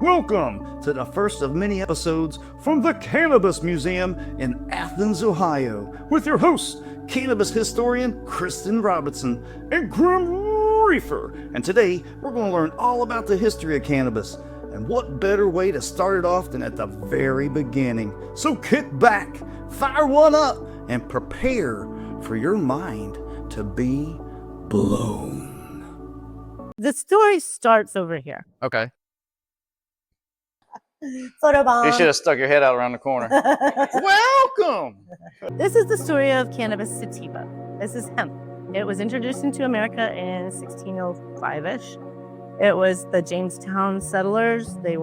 Welcome to the first of many episodes from the Cannabis Museum in Athens, Ohio, with your hosts, Cannabis Historian Kristyn Robertson and Grim Reefer. And today, we're going to learn all about the history of cannabis. And what better way to start it off than at the very beginning? So kick back, fire one up, and prepare for your mind to be blown. The story starts over here. Okay. Photo bomb. You should have stuck your head out around the corner. Welcome! This is the story of cannabis sativa. This is hemp. It was introduced into America in 1605-ish. It was the Jamestown settlers. They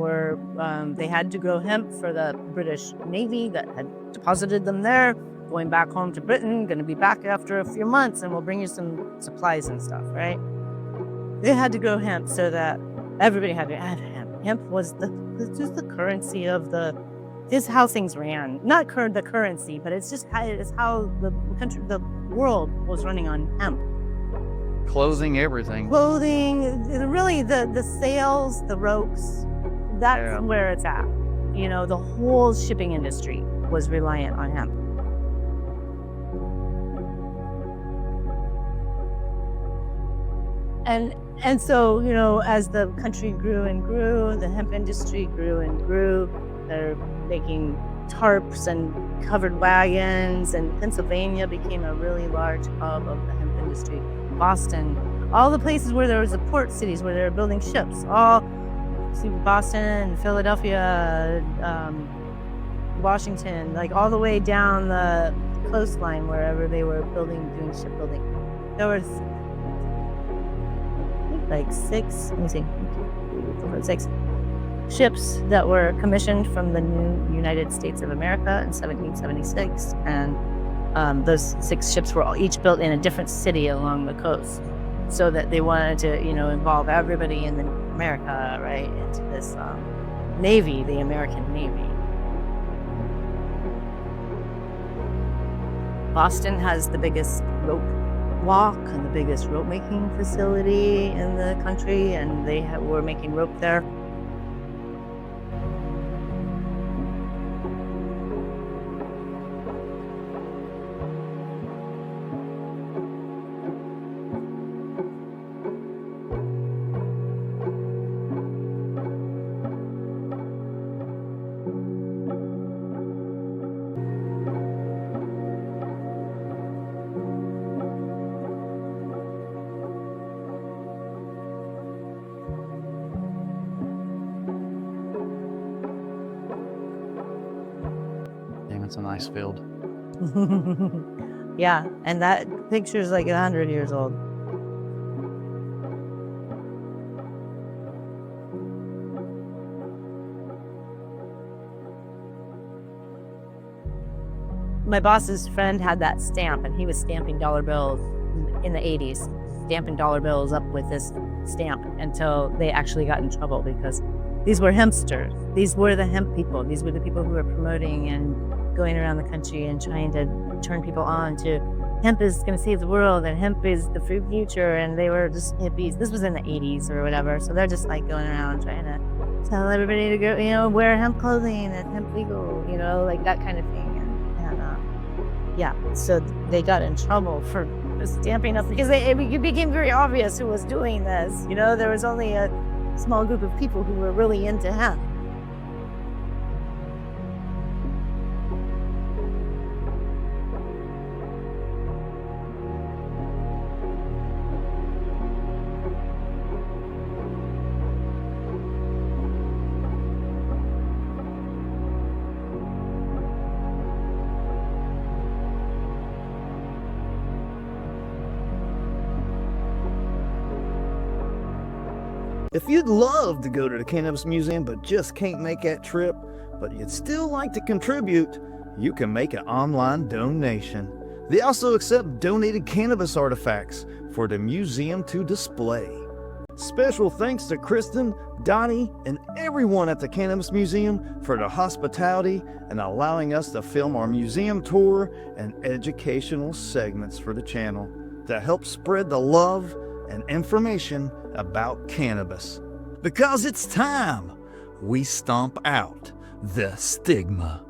had to grow hemp for the British Navy that had deposited them there, going back home to Britain, going to be back after a few months, and we'll bring you some supplies and stuff, right? They had to grow hemp so that everybody had to add hemp. Hemp was just the currency of this how things ran. Not the currency, but it's how the world was running on hemp. Clothing, everything. Clothing, really the sails, the ropes, that's where it's at. You know, the whole shipping industry was reliant on hemp. And so, you know, as the country grew and grew, the hemp industry grew and grew. They're making tarps and covered wagons, and Pennsylvania became a really large hub of the hemp industry. Boston, all the places where there was the port cities where they were building ships, Boston, Philadelphia, Washington, like all the way down the coastline, wherever they were doing shipbuilding. There was like six ships that were commissioned from the new United States of America in 1776, and those 6 ships were each built in a different city along the coast, so that they wanted to, you know, involve everybody in America, right, into this Navy, the American Navy. Boston has the biggest rope walk and the biggest rope making facility in the country, and they were making rope there. It's a nice field. Yeah, and that picture's like 100 years old. My boss's friend had that stamp, and he was stamping dollar bills in the 80s, stamping dollar bills up with this stamp until they actually got in trouble, because these were hempsters. These were the hemp people. These were the people who were promoting and going around the country and trying to turn people on to hemp is going to save the world and hemp is the future, and they were just hippies. This was in the 80s or whatever, so they're just like going around trying to tell everybody to go, you know, wear hemp clothing and hemp legal, you know, like that kind of thing. So they got in trouble for stamping up, because it became very obvious who was doing this. You know, there was only a small group of people who were really into hemp. If you'd love to go to the Cannabis Museum but just can't make that trip, but you'd still like to contribute, you can make an online donation. They also accept donated cannabis artifacts for the museum to display. Special thanks to Kristyn, Donnie, and everyone at the Cannabis Museum for their hospitality and allowing us to film our museum tour and educational segments for the channel to help spread the love and information about cannabis. Because it's time. we stomp out the stigma.